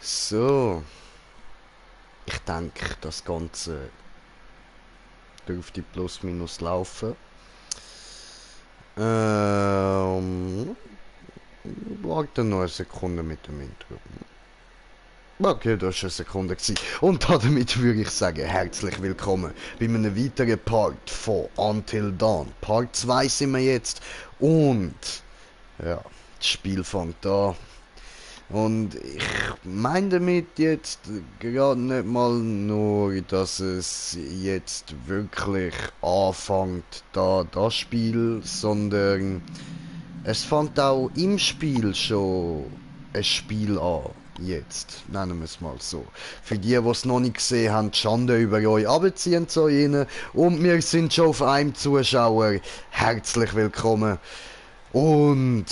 So, ich denke, das Ganze dürfte plus minus laufen. Warte noch eine Sekunde mit dem Intro. Okay, das war eine Sekunde. Und damit würde ich sagen, herzlich willkommen bei einem weiteren Part von Until Dawn. Part 2 sind wir jetzt. Und, ja, das Spiel fängt an. Und ich meine damit jetzt gerade nicht mal nur, dass es jetzt wirklich anfängt, das Spiel, sondern es fängt auch im Spiel schon ein Spiel an. Jetzt, nennen wir es mal so. Für die es noch nicht gesehen haben, die Schande über euch, abziehen zu ihnen. Und wir sind schon auf einem Zuschauer. Herzlich willkommen. Und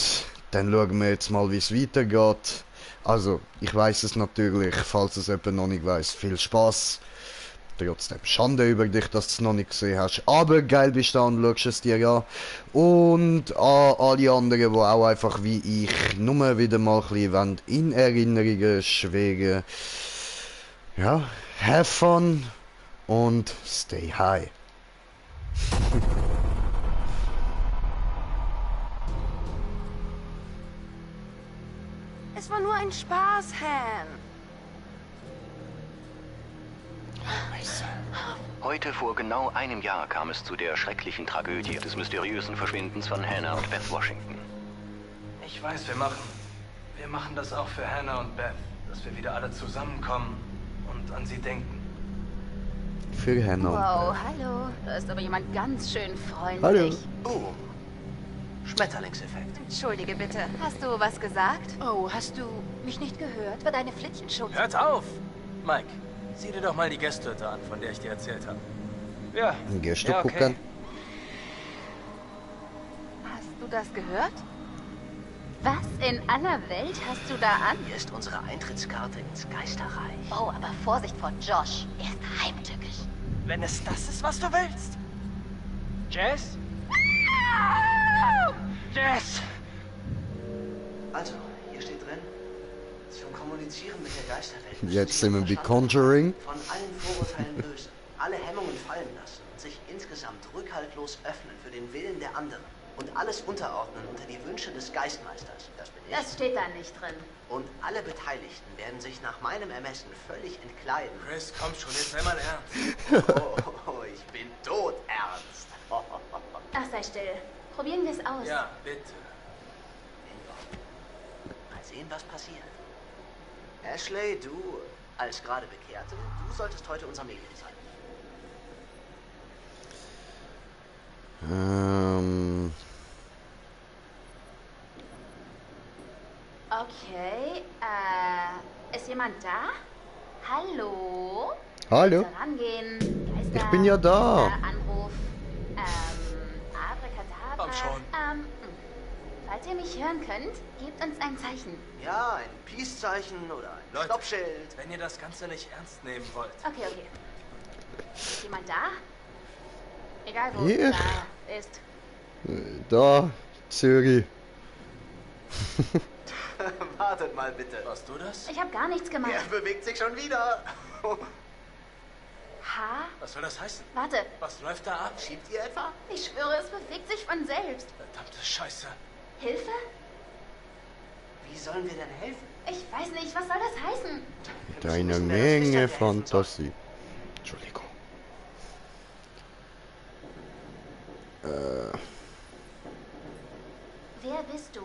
dann schauen wir jetzt mal, wie es weitergeht. Also, ich weiß es natürlich, falls es jemand noch nicht weiß. Viel Spaß. Trotzdem Schande über dich, dass du es noch nicht gesehen hast. Aber geil bist du und schaust es dir an. Und an alle anderen, die auch einfach wie ich nur wieder mal ein bisschen in Erinnerungen schwelgen. Ja, have fun und stay high. Es war nur ein Spaß, Han. Heute vor genau einem Jahr kam es zu der schrecklichen Tragödie des mysteriösen Verschwindens von Hannah und Beth Washington. Ich weiß, wir machen das auch für Hannah und Beth, dass wir wieder alle zusammenkommen und an sie denken. Für Hannah. Wow, hallo. Da ist aber jemand ganz schön freundlich. Hallo. Oh, Schmetterlingseffekt. Entschuldige bitte. Hast du was gesagt? Oh, hast du mich nicht gehört? War deine Flittchenschutz... Hört auf! Mike, sieh dir doch mal die Gästehütte an, von der ich dir erzählt habe. Ja, Gehst du ja, okay. gucken? Hast du das gehört? Was in aller Welt hast du da an? Hier ist unsere Eintrittskarte ins Geisterreich. Oh, aber Vorsicht vor Josh. Er ist heimtückisch. Wenn es das ist, was du willst. Jess? Jess! Also, hier steht drin, zum Kommunizieren mit der Geisterwelt. Jetzt sind wir bei Conjuring. Von allen Vorurteilen lösen, alle Hemmungen fallen lassen und sich insgesamt rückhaltlos öffnen für den Willen der anderen. Und alles unterordnen unter die Wünsche des Geistmeisters. Das bin ich. Das steht da nicht drin. Und alle Beteiligten werden sich nach meinem Ermessen völlig entkleiden. Chris, komm schon, jetzt sei mal ernst. Oh, ich bin todernst. Ach, sei still. Probieren wir es aus. Ja, bitte. Mal sehen, was passiert. Ashley, du, als gerade Bekehrte, du solltest heute unser Medium sein. Okay, ist jemand da? Hallo? Hallo? Bitte rangehen. Geister, Ich bin ja da. Anruf. Abracadabra. Komm schon. Falls ihr mich hören könnt, gebt uns ein Zeichen. Ja, ein Peace-Zeichen oder ein Leute, Stoppschild. wenn ihr das Ganze nicht ernst nehmen wollt. Okay, okay. Ist jemand da? Egal wo Hier. da ist. Da, Zürich. Wartet mal bitte. Warst du das? Ich habe gar nichts gemacht. Er bewegt sich schon wieder. Ha? Was soll das heißen? Warte, Was läuft da ab? Schiebt ihr etwa? ich schwöre, es bewegt sich von selbst. Verdammte Scheiße. Hilfe? Wie sollen wir denn helfen? Ich weiß nicht, was soll das heißen? Deine wissen, wer das Menge Licht helfen soll. Fantasie. Entschuldigung. Wer bist du?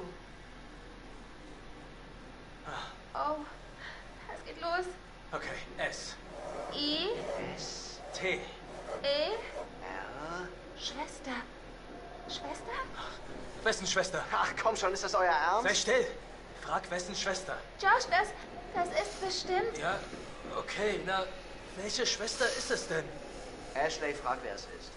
Oh, es geht los. Okay, S. I, S, T. E, R. Schwester. Schwester? Wessen Schwester? Ach komm schon, ist das euer Ernst? Sei still. Frag wessen Schwester. Josh, das ist bestimmt... Ja, okay, na, welche Schwester ist es denn? Ashley, frag, wer es ist.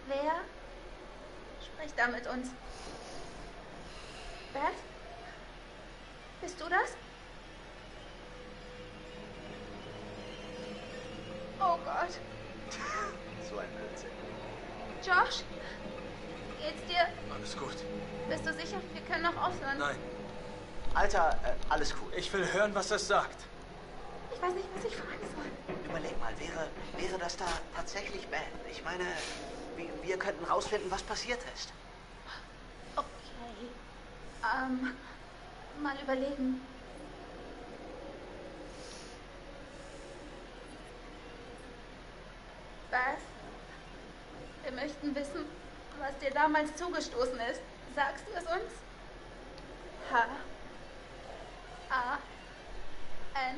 Wer? Sprich da mit uns. Beth? Bist du das? Oh Gott. So ein Blödsinn. Josh? Geht's dir? Alles gut. Bist du sicher? Wir können noch aufhören. Nein, Alter, alles cool. ich will hören, was es sagt. Ich weiß nicht, was ich fragen soll. Überleg mal, wäre das da tatsächlich Beth? Ich meine, wir könnten rausfinden, was passiert ist. Okay. Mal überlegen. Was? Wir möchten wissen, was dir damals zugestoßen ist. Sagst du es uns? H. A. N.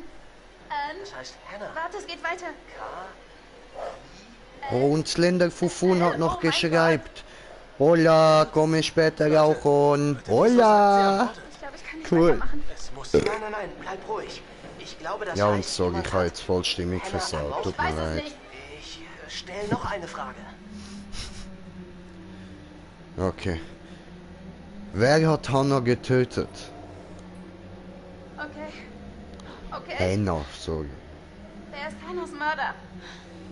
N. Das heißt Hannah. Warte, es geht weiter. K. Oh, und Slender Fufun hat noch geschreibt. Hola, komme später rauchen. Hola. Ich glaube, ich kann nicht Cool. weitermachen. Es muss... Nein, bleib ruhig. Ich glaube, das Ja, und heißt, sorry, jemand ich habe hat- jetzt vollstimmig versagt. Tut Ich mir weiß es leid. nicht. Ich stelle noch eine Frage. Okay. Wer hat Hannah getötet? Okay. Okay. Hannah, sorry. Wer ist Hannahs Mörder?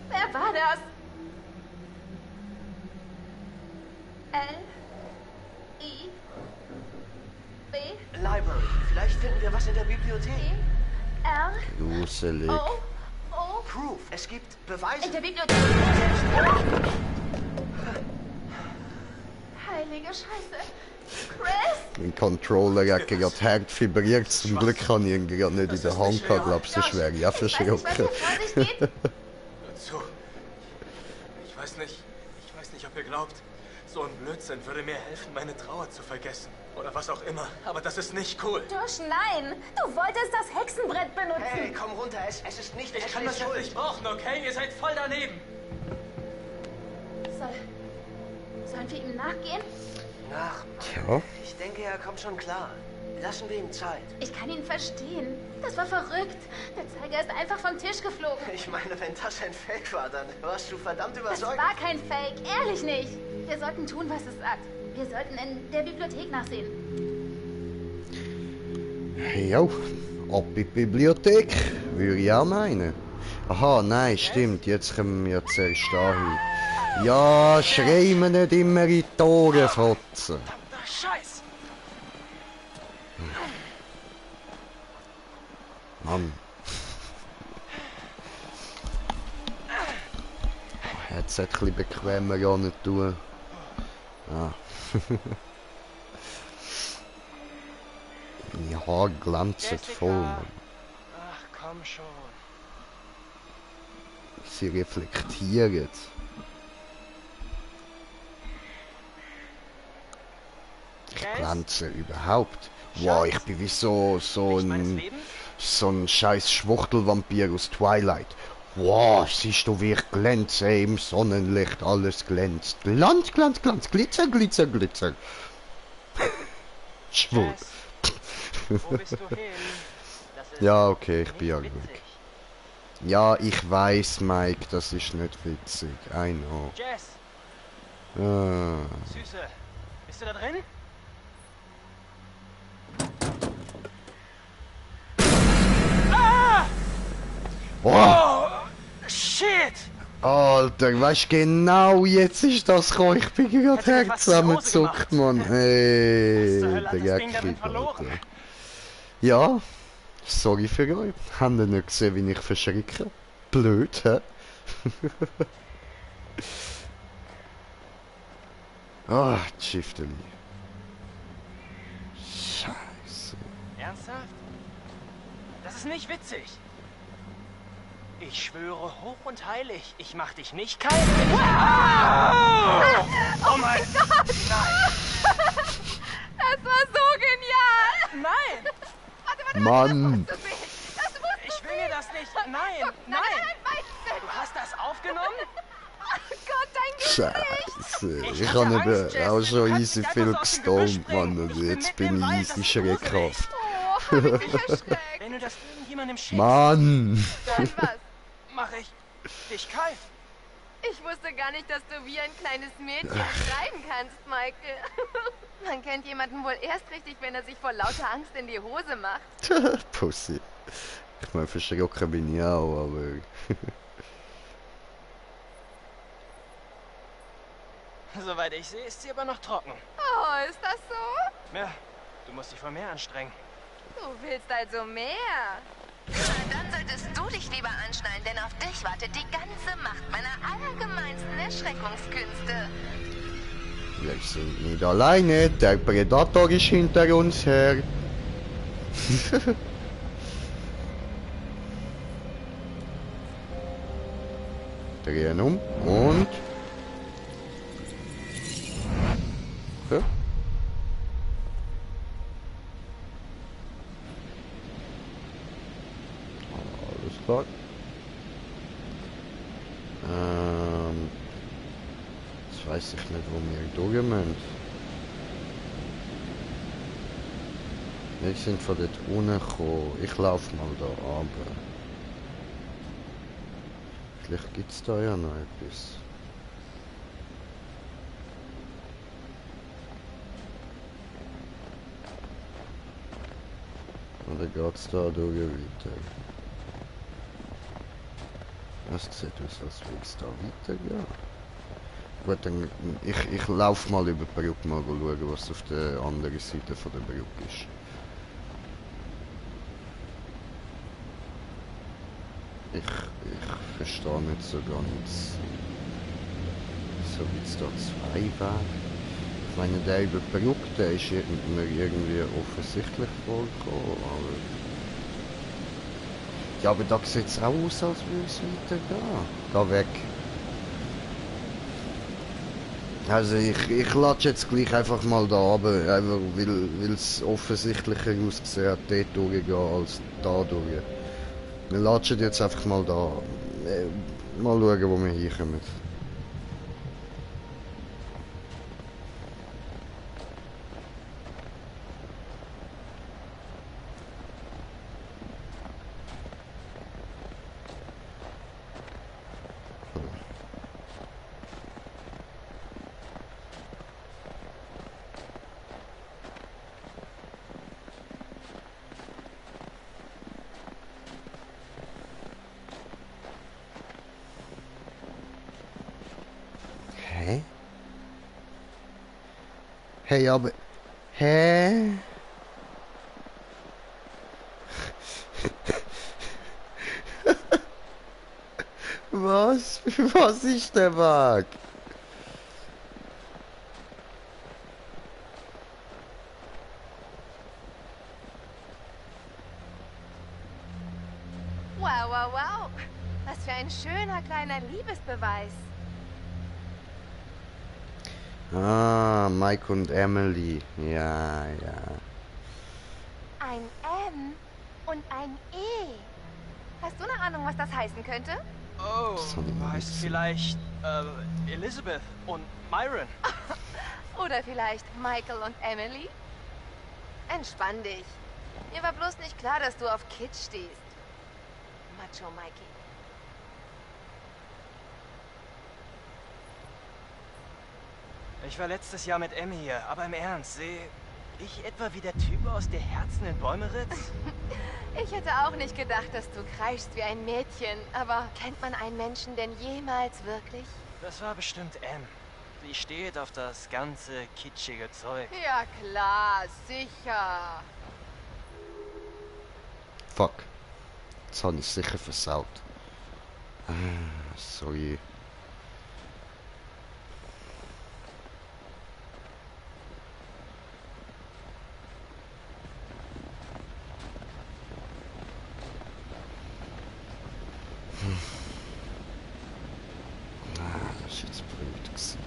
Wer war das? L. I. B. Library. Vielleicht finden wir was in der Bibliothek. E. R. Gruselig. O. O. Proof. Es gibt Beweise. In der Bibliothek. Heilige Scheiße. Chris? Mein Controller hat gerade hart vibriert. Zum Glück kann ich ihn gerade nicht in der Hand gehabt. Glaub, sonst wäre ich auch Ich weiß nicht, was verschrocken. hier vor sich geht. Hört zu. Ich weiß nicht, ob ihr glaubt, so ein Blödsinn würde mir helfen, meine Trauer zu vergessen. Oder was auch immer. Aber das ist nicht cool. Josh, nein. Du wolltest das Hexenbrett benutzen. Hey, komm runter. Es ist nicht Ich kann das Ashleys jetzt Schuld. nicht brauchen, okay? Ihr seid voll daneben. Sollen wir ihm nachgehen? Ach, Tja. ich denke, er kommt schon klar. Lassen wir ihm Zeit. Ich kann ihn verstehen. Das war verrückt. Der Zeiger ist einfach vom Tisch geflogen. Ich meine, wenn das ein Fake war, dann warst du verdammt Das überzeugt. war kein Fake. Ehrlich nicht. Wir sollten tun, was es sagt. Wir sollten in der Bibliothek nachsehen. Ja, ab in die Bibliothek, würde ich auch meinen. Aha, nein, stimmt, jetzt kommen wir zuerst dahin. Ja, schrei mir nicht immer in die Tore, Fotze. Verdammter Scheiß. Mann. Jetzt ein bisschen bequemer gar nicht tun. Ah. Meine Haare glänzen voll, Mann. Ach, komm schon. Sie reflektieren. Ich glänze überhaupt. Wow, ich bin wie so ein scheiß Schwuchtelvampir aus Twilight. Wow, siehst du, wie ich glänze im Sonnenlicht, alles glänzt. Glanz, Glanz, Glanz, Glitzer, Glitzer, Glitzer. Schwul. Wo bist du hin? Das ist Ja, okay, ich bin ja nicht ruhig. witzig. Ja, ich weiß, Mike, das ist nicht witzig. I know. Jess, Ah. Süße, bist du da drin? Oh, Shit! Alter, weißt genau, jetzt ist das gekommen. Ich bin gerade Hätte mir Herz fast die Hose zusammengezuckt, gemacht. Mann. Hey, zur Hölle hat der das Ding darin Gag, verloren? Alter. Ja, sorry für euch. Habt ihr nicht gesehen, wie ich verschrecke? Blöd, hä? Ah, Schifteli. Scheiße. Ernsthaft? Das ist nicht witzig. Ich schwöre hoch und heilig, ich mach dich nicht kalt. Wenn ich... Oh mein Gott! Das war so genial. Nein! Mann! Ich will mir das nicht. Nein! Nein! Du hast das aufgenommen? Oh Gott, dein Scheiße. Ich Ich hatte habe Angst, eben Jess. auch Du schon kannst easy nicht viel einfach so aus dem Gebüsch gestormt, springen. Mann. Und Ich bin jetzt mitten bin im ich Wald, easy das ist gruselig. schreckhaft. Oh, hab ich mich erschreckt. Wenn du das irgendjemandem schickst, Mann! Dann was? mach ich dich kalt. Ich wusste gar nicht, dass du wie ein kleines Mädchen schreien kannst, Michael. Man kennt jemanden wohl erst richtig, wenn er sich vor lauter Angst in die Hose macht. Pussy. Ich meine, verschrocken bin ich auch, aber... Soweit ich sehe, ist sie aber noch trocken. Oh, ist das so? Ja, du musst dich voll mehr anstrengen. Du willst also mehr. Na, dann solltest du dich lieber anschnallen, denn auf dich wartet die ganze Macht meiner allergemeinsten Erschreckungskünste. Wir sind nicht alleine, der Predator ist hinter uns her. Drehen um und... Ja. Alles klar. Jetzt weiß ich nicht, wo wir durch müssen. Wir sind von dort unten gekommen. Ich laufe mal da runter. Vielleicht gibt es da ja noch etwas. Oder geht es da durch weiter? Es sieht aus, als würde es da weitergehen. Gut, dann ich laufe mal über die Brücke, mal schauen, was auf der anderen Seite von der Brücke ist. Ich verstehe nicht so ganz. So gibt es da zwei Wege. Ich meine, der über die Brücke, der ist mir irgendwie offensichtlich vorgekommen, aber... Ja, aber da sieht es auch aus, als würde es weitergehen. Geh weg. Also ich latsche jetzt gleich einfach mal da runter, einfach weil es offensichtlicher aussieht, dort durchgehen als da durch. Wir latschen jetzt einfach mal da. Mal schauen, wo wir hinkommen. Hä? Hey, aber... Hä? Was? Was ist der Weg? Wow, wow, wow. Was für ein schöner kleiner Liebesbeweis. Ah, Mike und Emily. Ja, ja. Ein M und ein E. Hast du eine Ahnung, was das heißen könnte? Oh, So heißt nice. vielleicht Elizabeth und Myron. Oder vielleicht Michael und Emily? Entspann dich. Mir war bloß nicht klar, dass du auf Kitsch stehst. Macho Mikey. Ich war letztes Jahr mit Emmy hier, aber im Ernst, sehe ich etwa wie der Typ aus der Herzen in Bäume ritzt? Ich hätte auch nicht gedacht, dass du kreischst wie ein Mädchen. Aber kennt man einen Menschen denn jemals wirklich? Das war bestimmt M. Sie steht auf das ganze kitschige Zeug. Ja klar, sicher. Fuck. Jetzt habe ich sicher versaut. Sorry. Das ist jetzt blöd gewesen.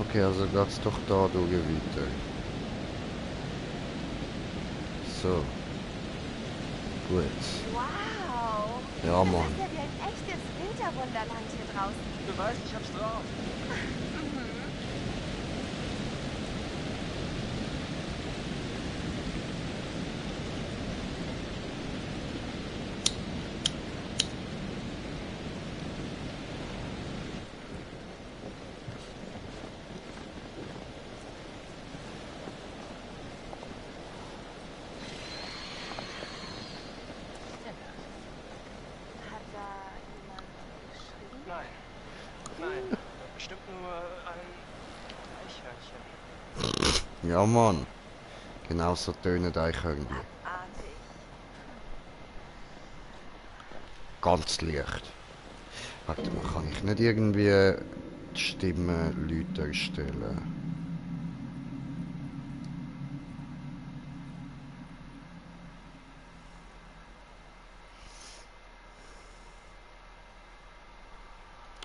Okay, also geht's doch da durch weiter. So. Gut. Wow. Ja, Mann. Das ist ja wie ein echtes Winterwunderland hier draußen. Du weißt, ich hab's drauf. Ja, Mann. Genau so tönen Eichhörnchen. Artig. Ganz leicht. Warte mal, kann ich nicht irgendwie die Stimme lauter stellen?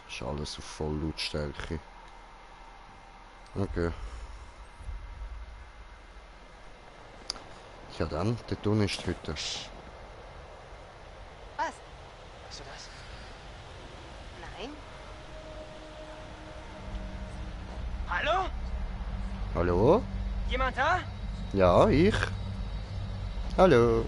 Ist alles auf Volllautstärke. Okay. Ja dann, der Ton ist heute. Was? Hörst du das? Nein? Hallo? Hallo? Jemand da? Ja, ich. Hallo.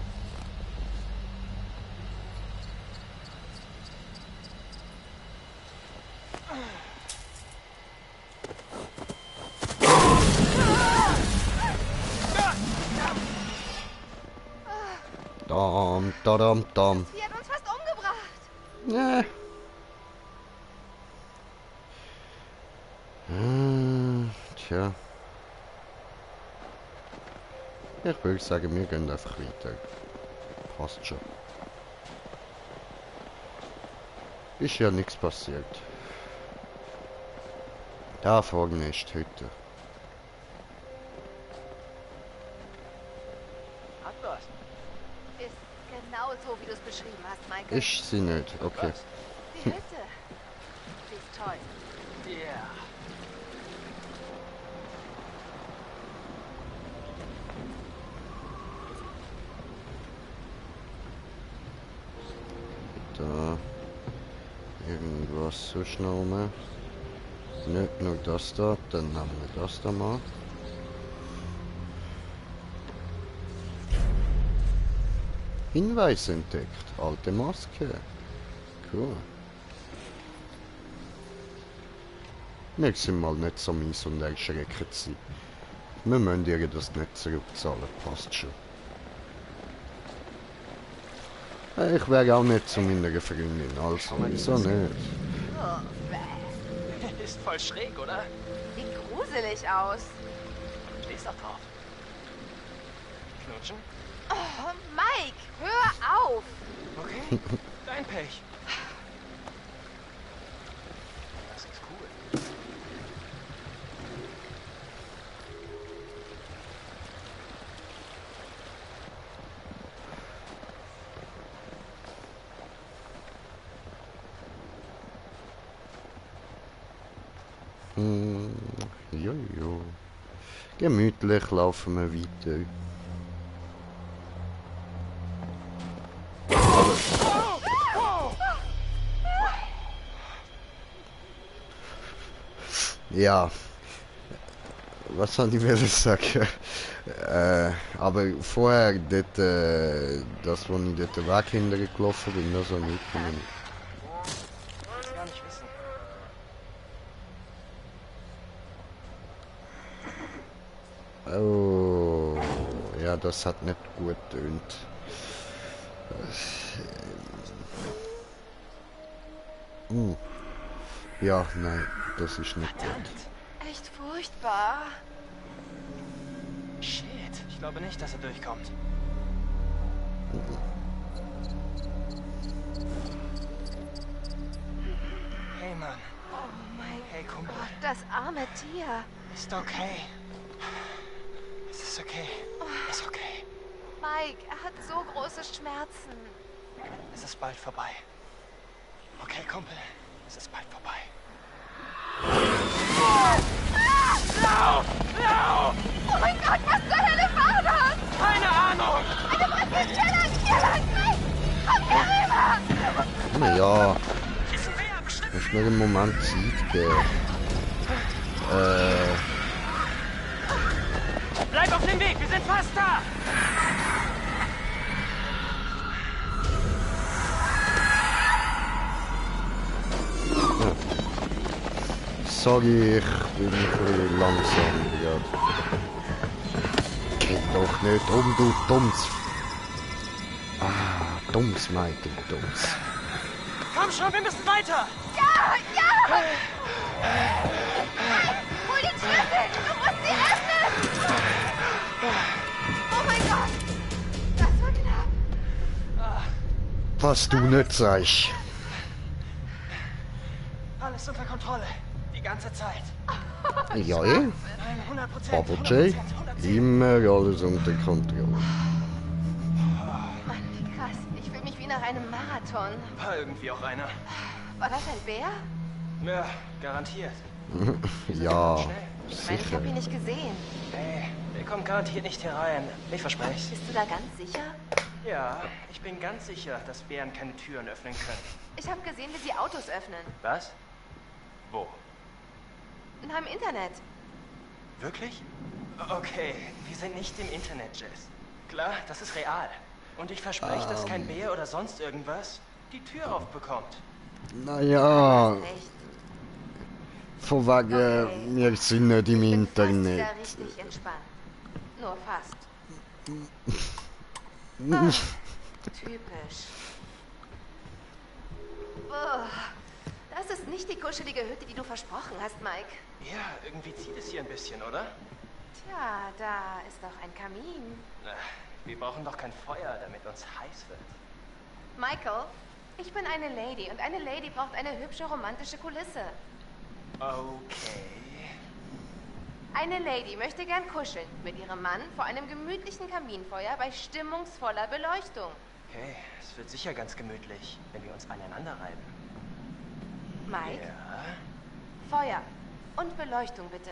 Dam, dadam, dam. Sie hat uns fast umgebracht. Ne. Tja. Ich würde sagen, wir gehen einfach weiter. Passt schon. Ist ja nichts passiert. Da vorne ist die Hütte. Hat was. Ist genau so, wie du es beschrieben hast, Michael. Ist sie nicht, okay. Was? Die Hütte. Sie ist toll. Yeah. Da. Irgendwas so schnell mehr. Nicht nur das da, dann nehmen wir das da mal. Hinweis entdeckt. Alte Maske. Cool. Wir sind mal nicht so mies und erschreckend sein. Wir müssen ihr das nicht zurückzahlen, passt schon. Ich wäre auch nicht zu meiner Freundin, also wieso nicht? Oh, bäh. Ist voll schräg, oder? Sieht gruselig aus. Stehst doch drauf. Knutschen? Oh, Mike, hör auf. Okay. Dein Pech. Das ist cool. Jojo. Gemütlich laufen wir weiter. Ja. Was soll ich wieder sagen? Aber vorher, dort, das, wo ich dort weg hintergelaufen bin, das habe ich mitgenommen. Ich will gar nicht wissen. Oh, ja, das hat nicht gut tönt. Ja, nein, das ist nicht gut. Echt furchtbar. Shit. Ich glaube nicht, dass er durchkommt. Hey, Mann. Oh mein Hey, Kumpel. Gott, das arme Tier. Ist okay. Es ist okay. Ist okay. Mike, er hat so große Schmerzen. Es ist bald vorbei. Okay, Kumpel. Es ist bald vorbei. Lauf! Lauf! Oh mein Gott, was zur Hölle war das? Keine Ahnung! Eine Brücke, hier lang, Mike! Komm hier rüber! Naja, Ist ein Wehr, bestimmt. muss mir im Moment Zeit geben. Bleib auf dem Weg, wir sind fast da! Sorry, ich bin ein bisschen langsam gerade. Geht doch nicht um, du dummes... Ah, dummes Michael, dummes. Komm schon, wir müssen weiter! Ja, ja! Hol den Schlüssel! Du musst sie öffnen! Oh mein Gott! Das war knapp. Was du nicht sagst. Alles unter Kontrolle. Die ganze Zeit. Ja, eh? 100%. Papa J, 100%. immer alles unter Kontrolle. Mann, wie krass. Ich fühle mich wie nach einem Marathon. War irgendwie auch einer. War das ein Bär? Ja, garantiert. Ja, Ich meine, ich sicher. habe ihn nicht gesehen. Hey, der kommt garantiert nicht hier rein. Ich verspreche es. Bist du da ganz sicher? Ja, ich bin ganz sicher, dass Bären keine Türen öffnen können. Ich habe gesehen, wie sie Autos öffnen. Was? Wo? In einem Internet. Wirklich? Okay, wir sind nicht im Internet, Jess. Klar, das ist real. Und ich verspreche, dass kein Bär oder sonst irgendwas die Tür aufbekommt. Naja, Echt. von wegen, Okay. wir sind nicht im Ich bin Internet. fast wieder richtig entspannt. Nur fast. Typisch. Das ist nicht die kuschelige Hütte, die du versprochen hast, Mike. Ja, irgendwie zieht es hier ein bisschen, oder? Tja, da ist doch ein Kamin. Wir brauchen doch kein Feuer, damit uns heiß wird. Michael, ich bin eine Lady und eine Lady braucht eine hübsche romantische Kulisse. Okay. Eine Lady möchte gern kuscheln mit ihrem Mann vor einem gemütlichen Kaminfeuer bei stimmungsvoller Beleuchtung. Okay, es wird sicher ganz gemütlich, wenn wir uns aneinander reiben. Mike, Ja, Feuer und Beleuchtung bitte.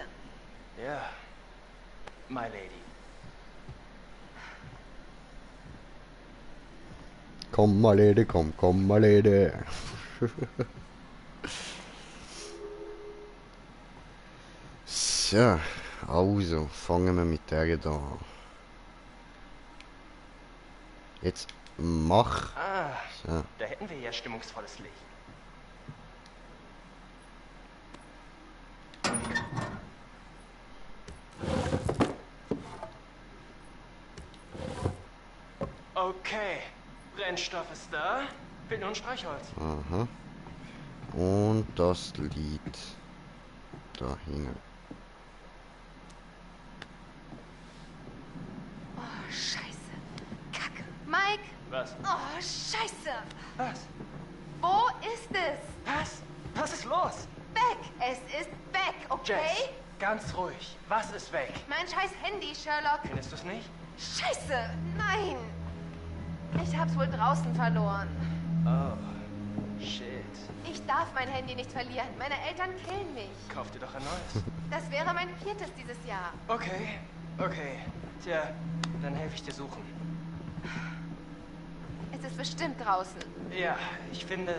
ja. My Lady. Komm mal, Lede, komm mal, Lede. So, also, fangen wir mit der da an. Jetzt mach. Ah, So. da hätten wir ja stimmungsvolles Licht. Okay, Brennstoff ist da. Fehlt nur ein Streichholz. Aha. Und das Lied da hinten. Oh, scheiße. Kacke. Mike! Was? Oh, scheiße. Was? Wo ist es? Was? Was ist los? Weg! Es ist weg, okay? Jess, ganz ruhig. Was ist weg? Mein scheiß Handy, Sherlock. Findest du es nicht? Scheiße! Nein! Ich hab's wohl draußen verloren. Oh, shit. Ich darf mein Handy nicht verlieren. Meine Eltern killen mich. Kauf dir doch ein neues. Das wäre mein 4. dieses Jahr. Okay, okay. Tja, dann helfe ich dir suchen. Es ist bestimmt draußen. Ja, ich finde,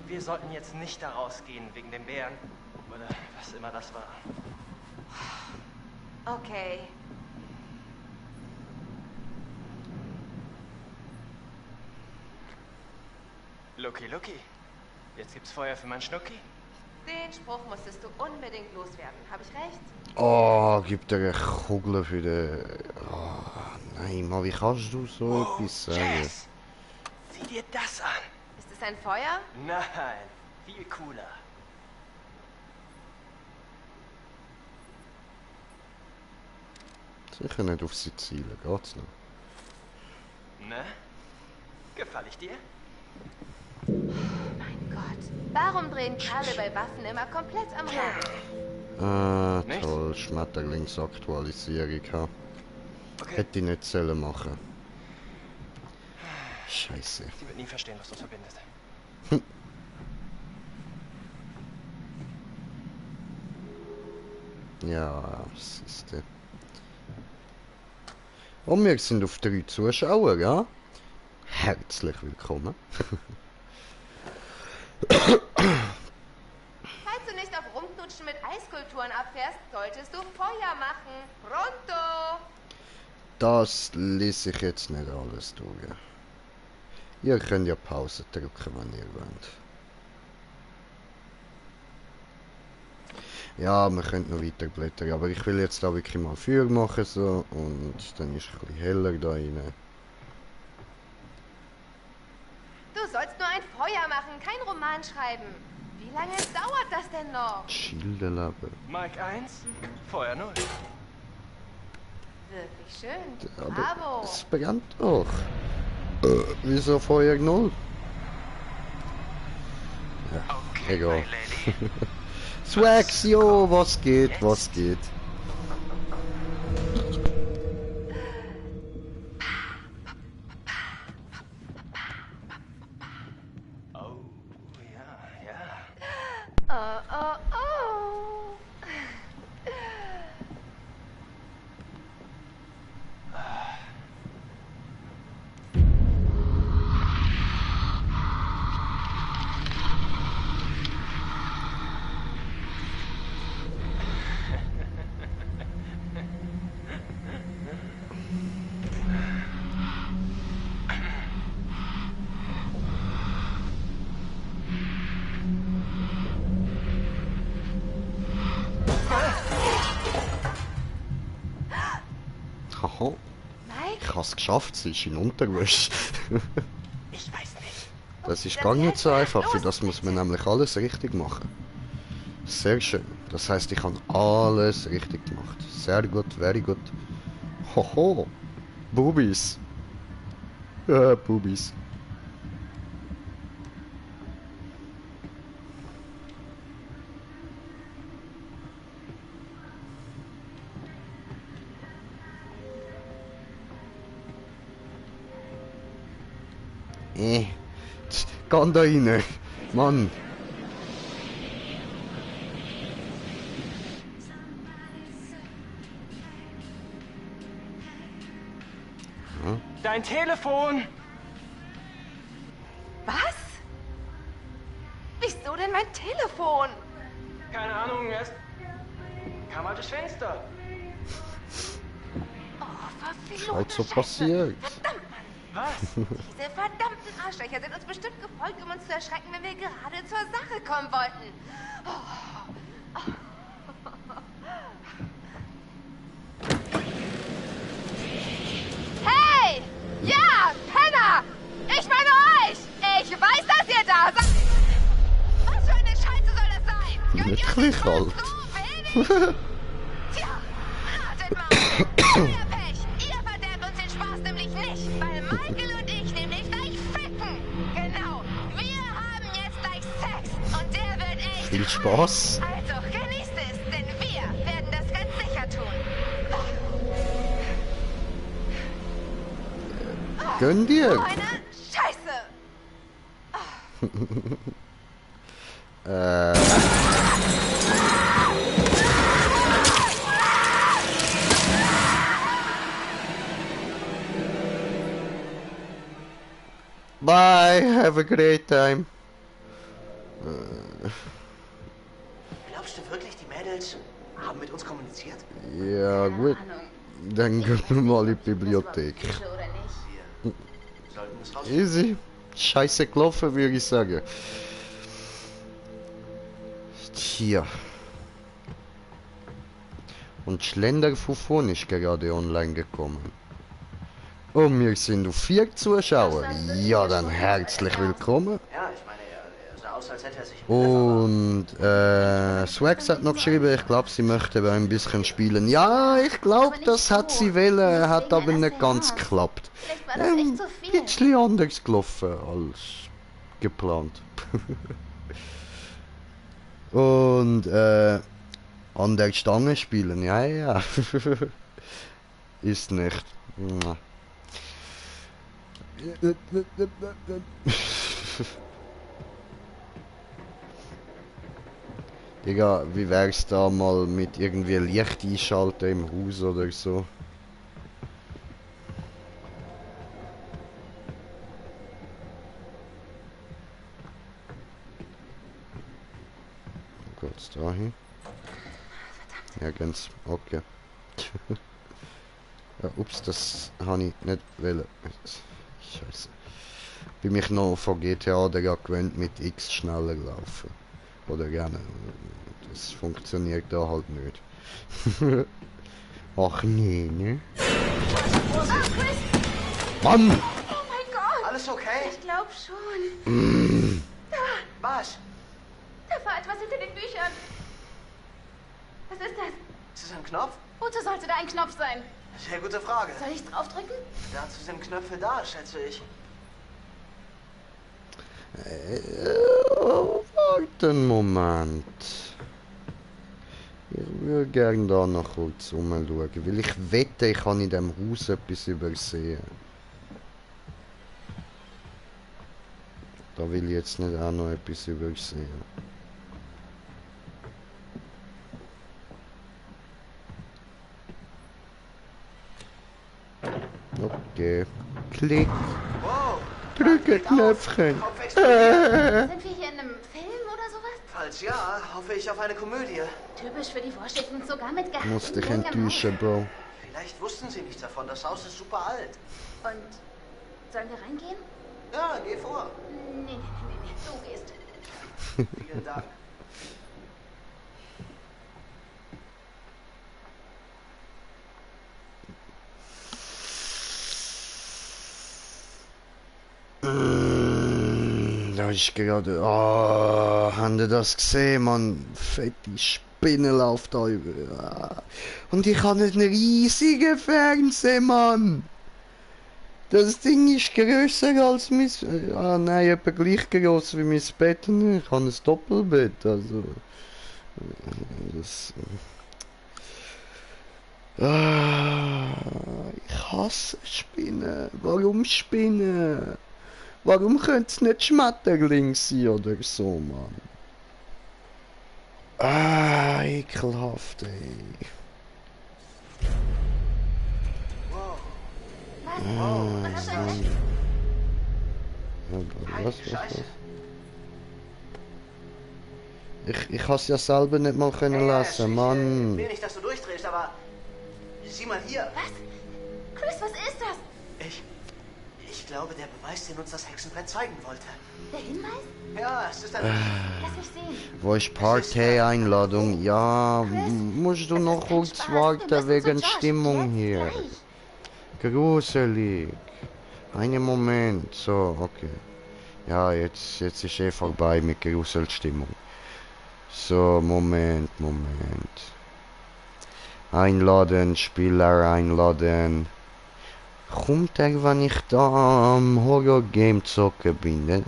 wir sollten jetzt nicht da rausgehen wegen den Bären. Oder was immer das war. Okay. Lucky, Lucky. Jetzt gibt's Feuer für meinen Schnucki. Den Spruch musstest du unbedingt loswerden. Habe ich recht? Oh, gib dir eine Kugel für den. Oh, nein, Mann, wie kannst du so etwas sagen? Jess, sieh dir das an. Ist es ein Feuer? Nein, viel cooler. Sicher nicht auf Sizilien, geht's noch? Ne? Gefall ich dir? Mein Gott. Warum drehen Kerle bei Waffen immer komplett am Rad? Ah, Nichts? toll, Schmetterlingsaktualisierung, ha. Okay. Hätte ich nicht sollen machen. Scheiße. Sie wird nie verstehen, was uns verbindet. Ja, siehste. Und wir sind auf 3 Zuschauer, ja? Herzlich willkommen. Falls du nicht auf Rumknutschen mit Eiskulturen abfährst, solltest du Feuer machen. Pronto! Das lese ich jetzt nicht alles durch. Ihr könnt ja Pause drücken, wenn ihr wollt. Ja, wir können noch weiter blättern, aber ich will jetzt da wirklich mal Feuer machen so und dann ist es ein bisschen heller da rein. Du sollst nur ein Feuer machen, kein Roman schreiben. Wie lange dauert das denn noch? Schilderleben. Mike 1, Feuer 0. Wirklich schön. Aber Bravo. es brennt doch. Wieso Feuer 0? Ja, egal. Swags, jo, was geht, was geht? Oh, ja, ja. Oh, oh, oh. Haha, Mike? ich hab's geschafft, sie ist in Unterwäsche. Ich weiß nicht. Das ist gar nicht so einfach, für das muss man nämlich alles richtig machen. Sehr schön, das heißt, ich habe alles richtig gemacht. Sehr gut, very gut. Hoho, Bubis. Bubis. Geh da rein, Mann. Dein Telefon! Was? Wieso denn mein Telefon? Keine Ahnung, es kam halt durchs Fenster. Oh, verfluchte Halt so Scheiße. passiert. Verdammt, Mann. Was? Diese verdammten Arschlöcher sind uns bestimmt gefolgt, um uns zu erschrecken, wenn wir gerade zur Sache kommen wollten. Hey! Ja, Penner! Ich meine euch! Ich weiß, dass ihr da seid! Was für eine Scheiße soll das sein? Wirklich alt. Tja, ratet mal! Euer Pech! Ihr verderbt uns den Spaß nämlich nicht, weil Michael und ich nämlich gleich ficken! Genau! Wir haben jetzt gleich Sex und der wird echt... Viel Spaß. Also genießt es, denn wir werden das ganz sicher tun. Gönn dir. So eine Scheiße! Bye, have a great time. Glaubst du wirklich, die Mädels haben mit uns kommuniziert? Ja, gut. Dann gehen wir mal in die Bibliothek. Oder nicht? Wir sollten es raus. Easy. Scheiße gelaufen, würde ich sagen. Tja. Und Schlender Fufon ist gerade online gekommen. Und wir sind auf 4 Zuschauer. Ja, dann herzlich willkommen. Ja, ich meine, er sah aus, als hätte er sich... Und Swags hat noch geschrieben, ich glaube, sie möchte ein bisschen spielen. Ja, ich glaube, das hat sie wollen, hat aber nicht ganz geklappt. Vielleicht war das echt zu viel. Bisschen anders gelaufen als geplant. Und an der Stange spielen, ja, ja. Ist nicht. Digga, wie wär's da mal mit irgendwie Licht einschalten im Haus oder so? Wo geht's da hin? Ja, ganz okay. Ja, ups, das habe ich nicht wollen. Scheiße. Bin mich noch von GTA der gewöhnt mit X schneller laufen. Oder gerne. Das funktioniert da halt nicht. Ach nee, ne? Mann! Oh mein Gott! Alles okay? Ich glaube schon. Was? Da war etwas hinter den Büchern. Was ist das? Ist es ein Knopf? Wozu sollte da ein Knopf sein? Sehr gute Frage. Soll ich draufdrücken? Dazu sind Knöpfe da, schätze ich. Warte einen Moment. Ich würde gerne da noch kurz umschauen, weil ich wette, ich kann in diesem Haus etwas übersehen. Da will ich jetzt nicht auch noch etwas übersehen. Okay. Klick. Wow. Drücke Knöpfchen. Kopf explodiert. Sind wir hier in einem Film oder sowas? Falls ja, hoffe ich auf eine Komödie. Typisch für die Vorstellung, sogar mit gehaltenem Muss dich Ring am enttäuschen, Bro. Vielleicht wussten sie nichts davon. Das Haus ist super alt. Hals. Und sollen wir reingehen? Ja, geh vor. Nee. Du gehst. Vielen Dank. Da ist gerade. Oh, habt ihr das gesehen, Mann? Fette Spinne läuft da über. Und ich habe einen riesigen Fernseher, Mann! Das Ding ist grösser als mein. Ah nein, etwa gleich groß wie mein Bett. Ich habe ein Doppelbett, also. Das. Ich hasse Spinnen. Warum Spinnen? Warum könnte es nicht Schmetterling sein oder so, Mann? Ekelhaft, ey. Was soll das? Was? Ich has ja selber nicht mal können lesen, Ich Mann. will nicht, dass du durchdrehst, aber... Sieh mal hier. Was? Chris, was ist das? Ich glaube, der Beweis, den uns das Hexenbrett zeigen wollte. Der Hinweis? Ja, es ist ein... Lass mich sehen. Wo ist Party-Einladung? Ja, musst du noch kurz warten wegen Stimmung hier. Gruselig. Einen Moment. So, okay. Ja, jetzt ist eh vorbei mit Gruselstimmung. So, Moment. Einladen, Spieler einladen. Kommt er, wenn ich da am Horror-Game zocken bin?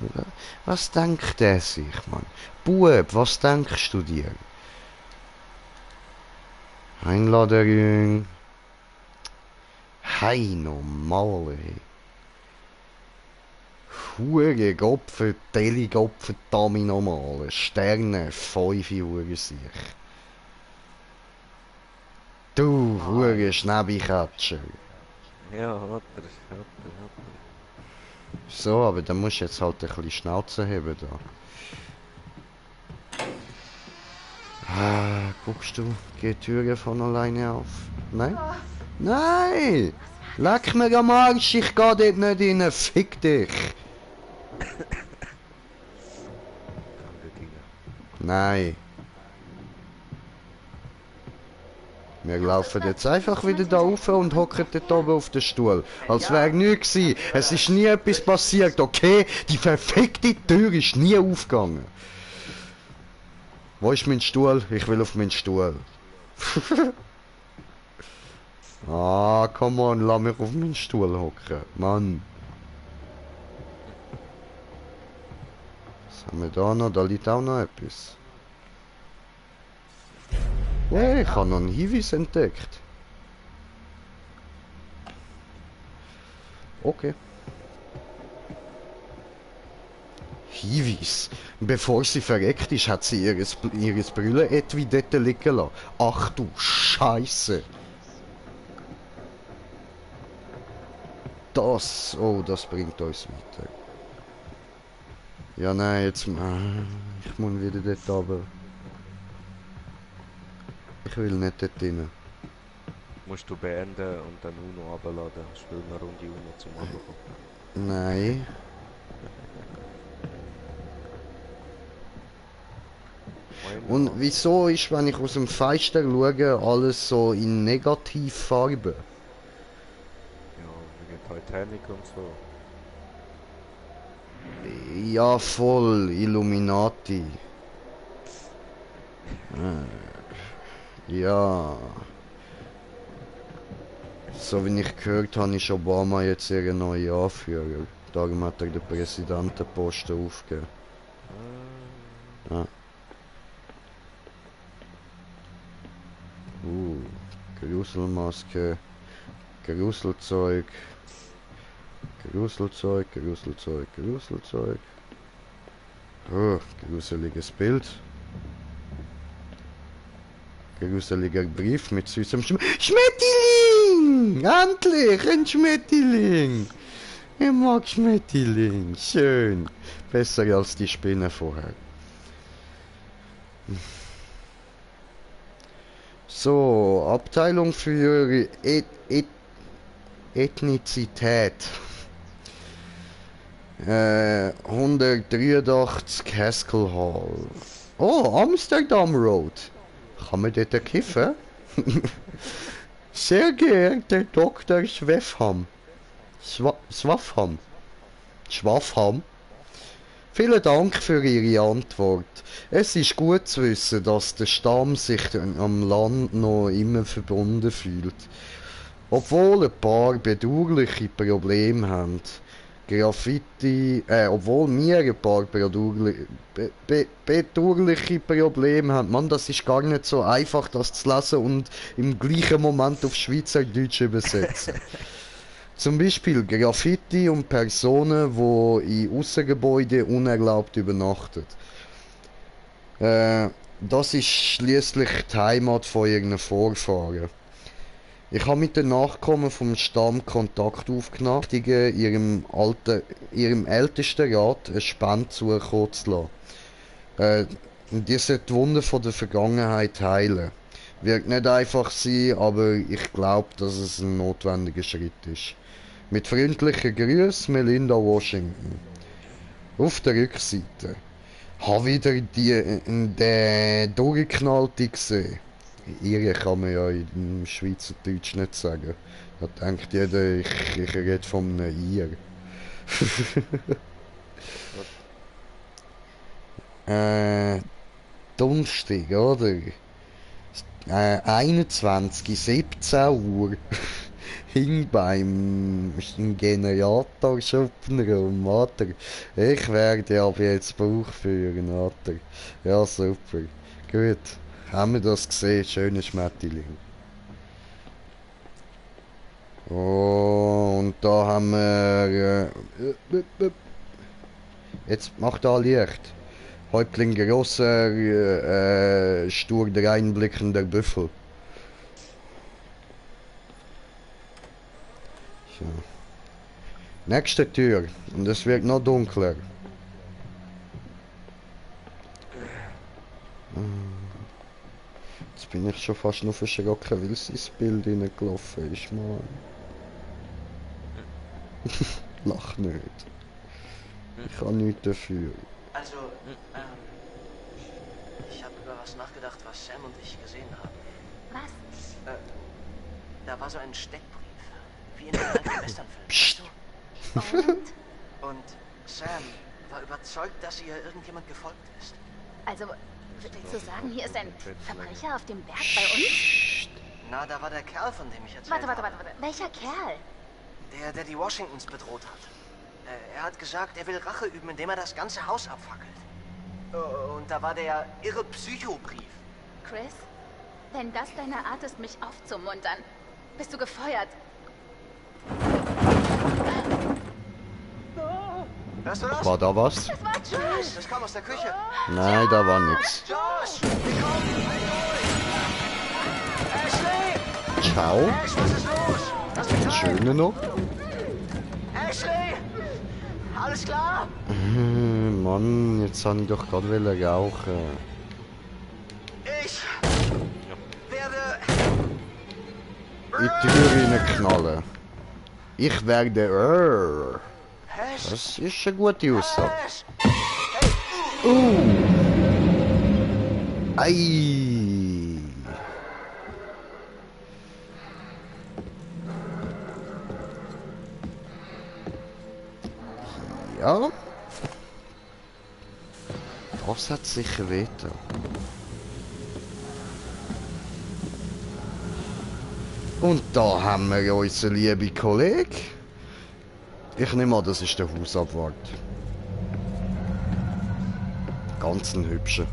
Was denkt er sich, Mann? Bub, was denkst du dir? Einladung. Hey, normal, ey. Hure Gopfer, Teligopfer, Dami normal. Sterne, 5 Uhr sich. Du, hure Schnäbikatscher. Ja, hat er. So, aber dann musst du jetzt halt ein bisschen Schnauze haben da. Guckst du, geht die Türe von alleine auf? Nein? Nein! Leck mir am Arsch, ich geh dort nicht rein, fick dich! Nein. Wir laufen jetzt einfach wieder da rauf und hocken dort oben auf den Stuhl. Als wäre nichts gewesen. Es ist nie etwas passiert, okay? Die verfickte Tür ist nie aufgegangen. Wo ist mein Stuhl? Ich will auf meinen Stuhl. Come on, lass mich auf meinen Stuhl hocken. Mann. Was haben wir da noch? Da liegt auch noch etwas. Hey, ich habe noch einen Hinweis entdeckt. Okay. Hinweis. Bevor sie verreckt ist, hat sie ihres Brüllen-Etui dort liegen lassen. Ach du Scheiße. Das, oh, das bringt uns weiter. Ja, nein, jetzt, ich muss wieder dort runter. Ich will nicht dort rein. Musst du beenden und dann Uno abladen. Spiel eine Runde Uno zum Abladen. Nein. Und wieso ist, wenn ich aus dem Fenster schaue, alles so in Negativfarbe? Ja, wegen Titanic und so. Ja, voll, Illuminati. Ja. So wie ich gehört habe, ist Obama jetzt ihr neuer Anführer. Darum hat er den Präsidentenposten aufgegeben. Ja. Gruselmaske, Gruselzeug, Gruselzeug, Gruselzeug, Gruselzeug. Oh, gruseliges Bild. Gruseliger Brief mit süßem Schmetterling! Endlich ein Schmetterling! Ich mag Schmetterling. Schön. Besser als die Spinne vorher. So, Abteilung für Ethnizität. 183 Haskell Hall. Oh, Amsterdam Road. Kann man dort kiffen? Sehr geehrter Dr. Schwefham. Schwafham. Vielen Dank für Ihre Antwort. Es ist gut zu wissen, dass der Stamm sich am Land noch immer verbunden fühlt. Obwohl ein paar bedauerliche Probleme haben. Obwohl wir ein paar bedauerliche Probleme haben. Mann, das ist gar nicht so einfach, das zu lesen und im gleichen Moment auf Schweizerdeutsch übersetzen. Zum Beispiel Graffiti und Personen, die in Aussengebäuden unerlaubt übernachten. Das ist schließlich die Heimat von ihren Vorfahren. Ich habe mit den Nachkommen vom Stamm Kontakt aufgenommen, ihrem ältesten Rat eine Spende zukommen zu lassen. Die sollte die Wunden von der Vergangenheit heilen. Wird nicht einfach sein, aber ich glaube, dass es ein notwendiger Schritt ist. Mit freundlichen Grüßen, Melinda Washington. Auf der Rückseite. Habe wieder den durchgeknallte gesehen. Ihre kann man ja im Schweizerdeutsch nicht sagen. Da denkt jeder, ich rede von einem Ihr. Donnerstag, oder? 21, 17 Uhr. Hing beim Generatorschuppen rum, oder? Ich werde ab jetzt Bauch führen, oder? Ja, super. Gut. Haben wir das gesehen? Schönes Schmetterling. Oh, und da haben wir... jetzt macht da Licht. Häuptling grosser, stur dreinblickender Büffel. So. Nächste Tür. Und es wird noch dunkler. Jetzt bin ich schon fast noch verschrocken, weil sein Bild reingelaufen ist, Mann. Lach nicht. Ich kann nichts dafür. Also, ich habe über was nachgedacht, was Sam und ich gesehen haben. Was? Da war so ein Steckbrief. Wie in einem alten Westernfilm. Psst. Und Sam war überzeugt, dass ihr irgendjemand gefolgt ist. Also, willst du sagen, hier ist ein Verbrecher auf dem Berg bei uns? Na, da war der Kerl, von dem ich erzählt habe. Warte. Welcher Kerl? Der die Washingtons bedroht hat. Er hat gesagt, er will Rache üben, indem er das ganze Haus abfackelt. Und da war der irre Psychobrief. Chris, wenn das deine Art ist, mich aufzumuntern, bist du gefeuert. Hörst du das? War da was? Das war Josh! Das kam aus der Küche. Nein, da war nichts. Josh! Wir kommen! Ashley! Ciao. Ash, was ist los? Lass mich rein! Schöne noch. Ashley! Alles klar? Mann, jetzt habe ich doch gerade rauchen. Ich werde... In die Tür reinknallen. Ich werde... Ash? Das ist eine gute Aussage. Ash! Ei. Ja. Das hat sicher wehgetan. Und da haben wir unseren lieben Kollegen. Ich nehme an, das ist der Hausabwart. Ganz ein hübscher.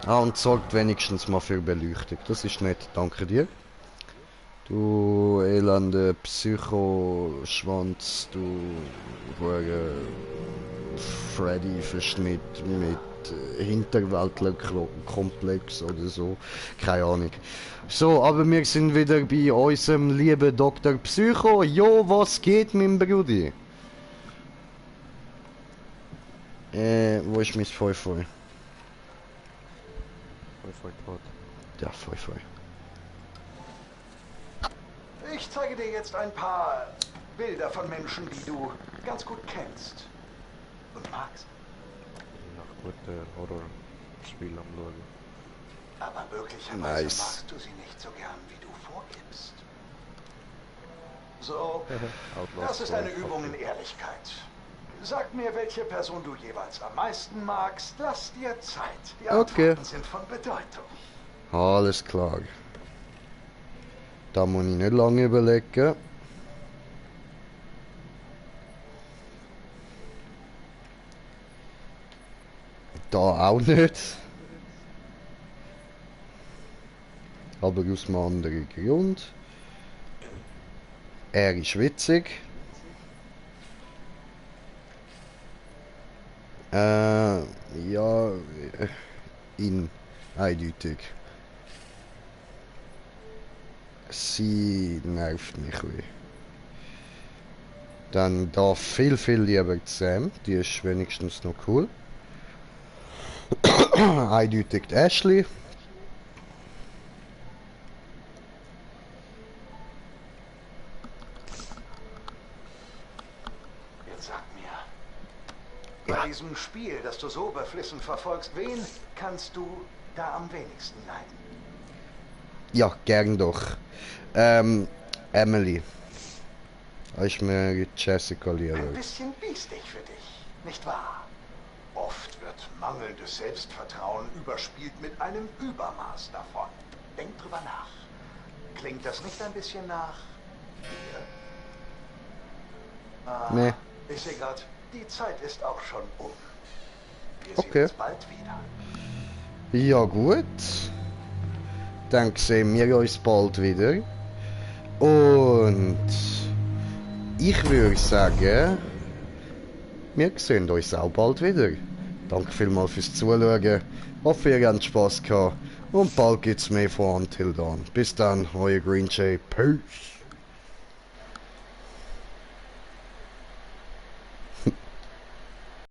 Ah, und sorgt wenigstens mal für Beleuchtung. Das ist nett, danke dir. Du elende Psycho-Schwanz, du Freddy-Verschnitt mit Hinterwäldler-Komplex oder so. Keine Ahnung. So, aber wir sind wieder bei unserem lieben Dr. Psycho. Jo, was geht, mein Brudi? Wo ist mein Feu-Feu? Ja, Feu-Feu. Ich zeige dir jetzt ein paar Bilder von Menschen, die du ganz gut kennst und magst. Nach guten Horrorspiel am Schauen. Aber möglicherweise Nice. magst du sie nicht so gern, wie du vorgibst. So, das ist eine Übung in Ehrlichkeit. Sag mir, welche Person du jeweils am meisten magst. Lass dir Zeit. Die Okay. Antworten sind von Bedeutung. Alles klar. Da muss ich nicht lange überlegen. Da auch nicht. Aber aus einem anderen Grund. Er ist witzig. Ja, ihn eindeutig. Sie nervt mich weh. Dann da viel lieber Sam, die ist wenigstens noch cool. Eindeutig die Ashley. Jetzt sag mir, in diesem Spiel, das du so beflissen verfolgst, wen kannst du da am wenigsten leiden? Ja, gern doch. Emily. Ist mir Jessica lieber. Ein bisschen biestig für dich, nicht wahr? Oft wird mangelndes Selbstvertrauen überspielt mit einem Übermaß davon. Denk drüber nach. Klingt das nicht ein bisschen nach dir? Ah, Nee. ich sehe gerade, die Zeit ist auch schon um. Wir Okay. sehen uns bald wieder. Ja gut. Dann sehen wir uns bald wieder. Und ich würde sagen, wir sehen uns auch bald wieder. Danke vielmals fürs Zuschauen. Hoffe, ihr habt Spaß gehabt. Und bald gibt es mehr von Until Dawn. Bis dann, euer Green Jay. Peace.